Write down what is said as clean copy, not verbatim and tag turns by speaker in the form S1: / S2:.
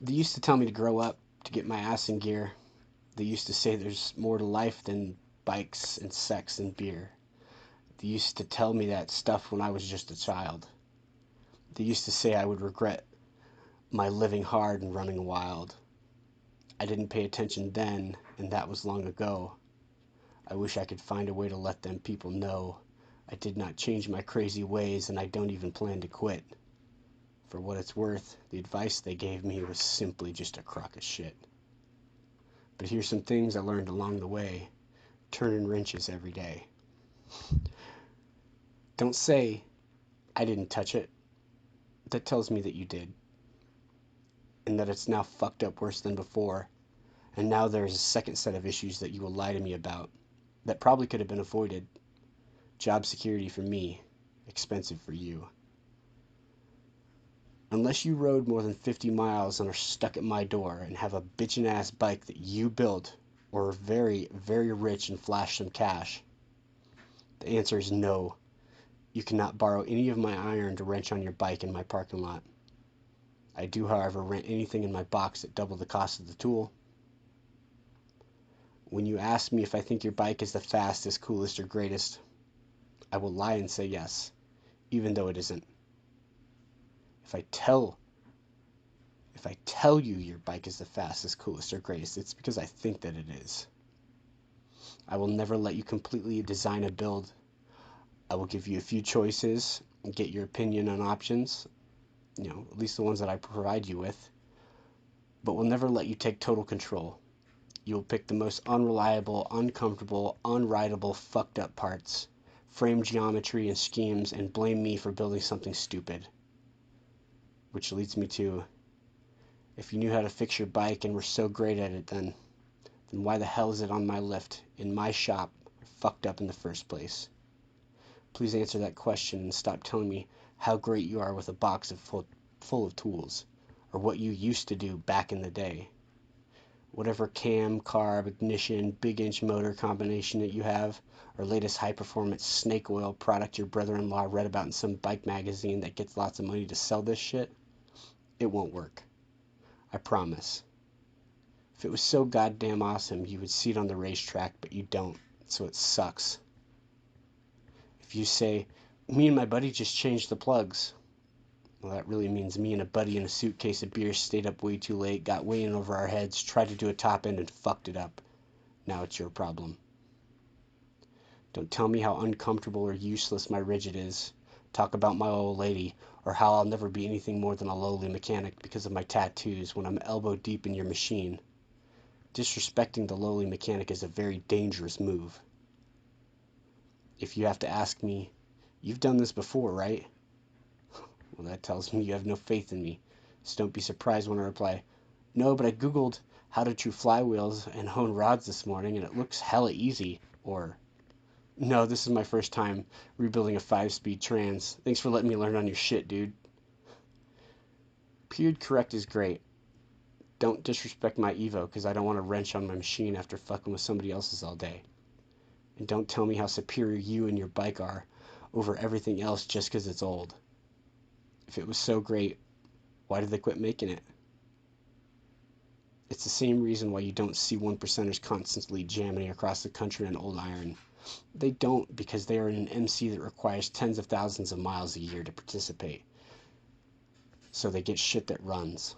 S1: They used to tell me to grow up, to get my ass in gear. They used to say there's more to life than bikes and sex and beer. They used to tell me that stuff when I was just a child. They used to say I would regret my living hard and running wild. I didn't pay attention then, and that was long ago. I wish I could find a way to let them people know I did not change my crazy ways and I don't even plan to quit. For what it's worth, the advice they gave me was simply just a crock of shit. But here's some things I learned along the way, turning wrenches every day. Don't say, I didn't touch it. That tells me that you did, and that it's now fucked up worse than before, and now there's a second set of issues that you will lie to me about that probably could have been avoided. Job security for me, expensive for you. Unless you rode more than 50 miles and are stuck at my door and have a bitchin' ass bike that you built or are very, very rich and flash some cash, the answer is no. You cannot borrow any of my iron to wrench on your bike in my parking lot. I do, however, rent anything in my box at double the cost of the tool. When you ask me if I think your bike is the fastest, coolest, or greatest, I will lie and say yes, even though it isn't. If I tell if I tell you your bike is the fastest, coolest, or greatest, it's because I think that it is. I will never let you completely design a build. I will give you a few choices and get your opinion on options, at least the ones that I provide you with, but will never let you take total control. You will pick the most unreliable, uncomfortable, unrideable, fucked up parts, frame geometry and schemes, and blame me for building something stupid. Which leads me to, if you knew how to fix your bike and were so great at it then why the hell is it on my lift, in my shop, fucked up in the first place? Please answer that question and stop telling me how great you are with a box full of tools, or what you used to do back in the day. Whatever cam, carb, ignition, big inch motor combination that you have, or latest high performance snake oil product your brother in law read about in some bike magazine that gets lots of money to sell this shit, it won't work. I promise. If it was so goddamn awesome, you would see it on the racetrack, but you don't, so it sucks. If you say, me and my buddy just changed the plugs, well, that really means me and a buddy in a suitcase of beer stayed up way too late, got way in over our heads, tried to do a top end, and fucked it up. Now it's your problem. Don't tell me how uncomfortable or useless my rigid is. Talk about my old lady, or how I'll never be anything more than a lowly mechanic because of my tattoos when I'm elbow deep in your machine. Disrespecting the lowly mechanic is a very dangerous move. If you have to ask me, you've done this before, right? Well, that tells me you have no faith in me. So don't be surprised when I reply, no, but I googled how to true flywheels and hone rods this morning and it looks hella easy. Or, no, this is my first time rebuilding a 5-speed trans. Thanks for letting me learn on your shit, dude. Period correct is great. Don't disrespect my Evo because I don't want to wrench on my machine after fucking with somebody else's all day. And don't tell me how superior you and your bike are over everything else just because it's old. If it was so great, why did they quit making it? It's the same reason why you don't see one percenters constantly jamming across the country on old iron. They don't because they are in an MC that requires tens of thousands of miles a year to participate. So they get shit that runs.